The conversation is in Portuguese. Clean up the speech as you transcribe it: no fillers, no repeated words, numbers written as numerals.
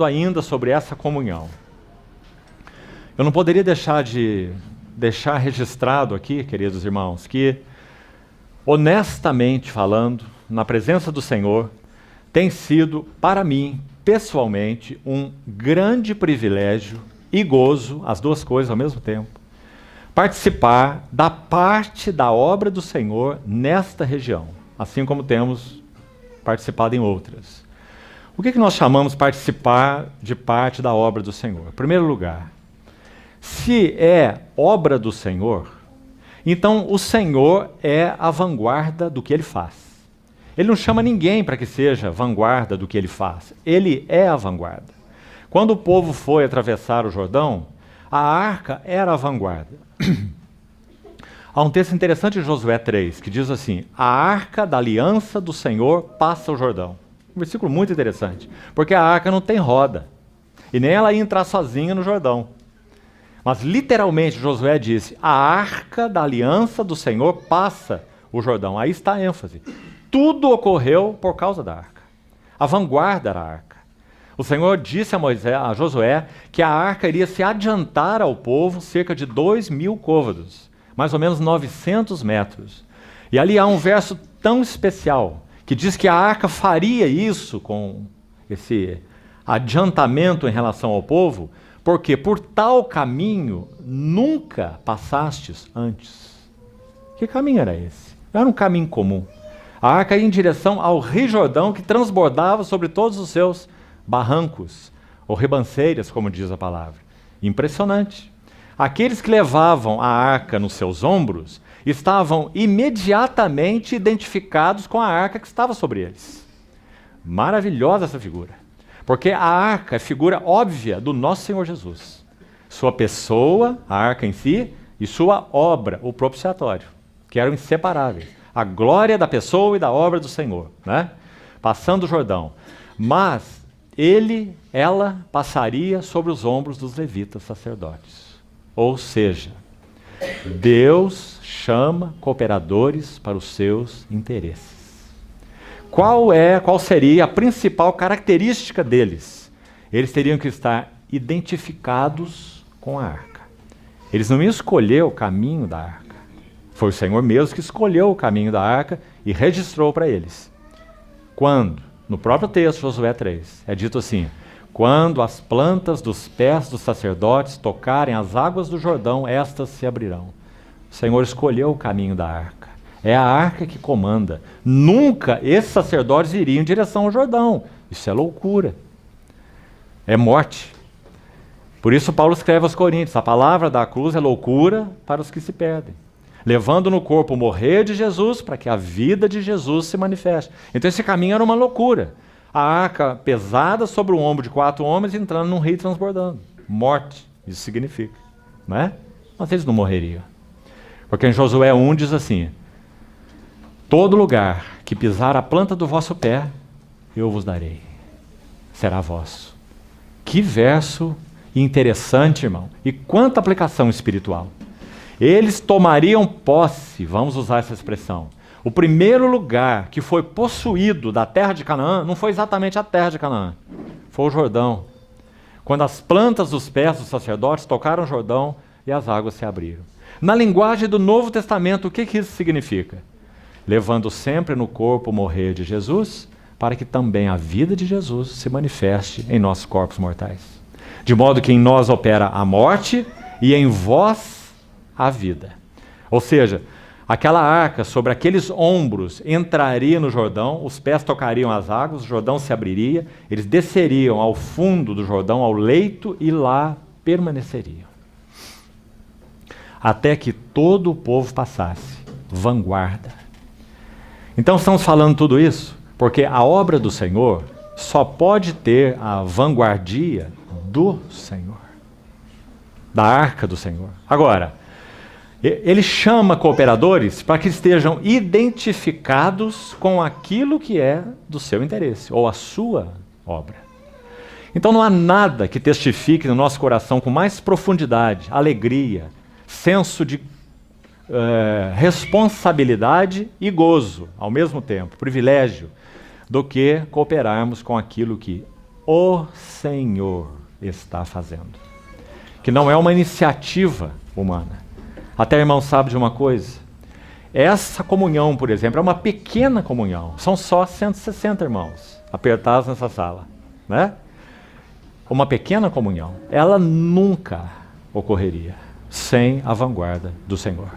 ainda sobre essa comunhão. Eu não poderia deixar registrado aqui, queridos irmãos, que, honestamente falando, na presença do Senhor, tem sido, para mim, pessoalmente, um grande privilégio e gozo, as duas coisas ao mesmo tempo, participar da parte da obra do Senhor nesta região, assim como temos participado em outras. O que nós chamamos de participar de parte da obra do Senhor? Em primeiro lugar, se é obra do Senhor, então o Senhor é a vanguarda do que Ele faz. Ele não chama ninguém para que seja vanguarda do que Ele faz. Ele é a vanguarda. Quando o povo foi atravessar o Jordão, a arca era a vanguarda. Há um texto interessante em Josué 3, que diz assim: a arca da aliança do Senhor passa o Jordão. Um versículo muito interessante, porque a arca não tem roda, e nem ela ia entrar sozinha no Jordão. Mas literalmente Josué disse: a arca da aliança do Senhor passa o Jordão. Aí está a ênfase. Tudo ocorreu por causa da arca. A vanguarda era a arca. O Senhor disse a Josué que a arca iria se adiantar ao povo cerca de 2.000 côvados, mais ou menos 900 metros. E ali há um verso tão especial, que diz que a arca faria isso com esse adiantamento em relação ao povo, porque por tal caminho nunca passastes antes. Que caminho era esse? Não era um caminho comum. A arca ia em direção ao Rio Jordão, que transbordava sobre todos os seus barrancos, ou ribanceiras, como diz a palavra. Impressionante. Aqueles que levavam a arca nos seus ombros estavam imediatamente identificados com a arca que estava sobre eles. Maravilhosa essa figura. Porque a arca é figura óbvia do nosso Senhor Jesus. Sua pessoa, a arca em si, e sua obra, o propiciatório, que eram inseparáveis. A glória da pessoa e da obra do Senhor, né? Passando o Jordão. Mas ela passaria sobre os ombros dos levitas sacerdotes. Ou seja, Deus chama cooperadores para os seus interesses. Qual seria a principal característica deles? Eles teriam que estar identificados com a arca. Eles não iam escolher o caminho da arca. Foi o Senhor mesmo que escolheu o caminho da arca e registrou para eles. Quando? No próprio texto, Josué 3, é dito assim: quando as plantas dos pés dos sacerdotes tocarem as águas do Jordão, estas se abrirão. O Senhor escolheu o caminho da arca. É a arca que comanda. Nunca esses sacerdotes iriam em direção ao Jordão. Isso é loucura. É morte. Por isso Paulo escreve aos Coríntios: a palavra da cruz é loucura para os que se perdem, levando no corpo o morrer de Jesus para que a vida de Jesus se manifeste. Então esse caminho era uma loucura. A arca pesada sobre o ombro de 4 homens entrando num rio transbordando. Morte, isso significa. Não é? Mas eles não morreriam. Porque em Josué 1 diz assim: todo lugar que pisar a planta do vosso pé, eu vos darei. Será vosso. Que verso interessante, irmão. E quanta aplicação espiritual. Eles tomariam posse, vamos usar essa expressão. O primeiro lugar que foi possuído da terra de Canaã não foi exatamente a terra de Canaã, foi o Jordão. Quando as plantas dos pés dos sacerdotes tocaram o Jordão e as águas se abriram. Na linguagem do Novo Testamento, o que isso significa? Levando sempre no corpo o morrer de Jesus, para que também a vida de Jesus se manifeste em nossos corpos mortais. De modo que em nós opera a morte e em vós a vida. Ou seja, aquela arca sobre aqueles ombros entraria no Jordão, os pés tocariam as águas, o Jordão se abriria, eles desceriam ao fundo do Jordão, ao leito, e lá permaneceriam. Até que todo o povo passasse. Vanguarda. Então estamos falando tudo isso porque a obra do Senhor só pode ter a vanguardia do Senhor, da arca do Senhor. Agora, ele chama cooperadores para que estejam identificados com aquilo que é do seu interesse, ou a sua obra. Então não há nada que testifique no nosso coração com mais profundidade, alegria, senso de responsabilidade e gozo, ao mesmo tempo, privilégio, do que cooperarmos com aquilo que o Senhor está fazendo. Que não é uma iniciativa humana. Até, irmão, sabe de uma coisa? Essa comunhão, por exemplo, é uma pequena comunhão. São só 160 irmãos apertados nessa sala, né? Uma pequena comunhão. Ela nunca ocorreria sem a vanguarda do Senhor.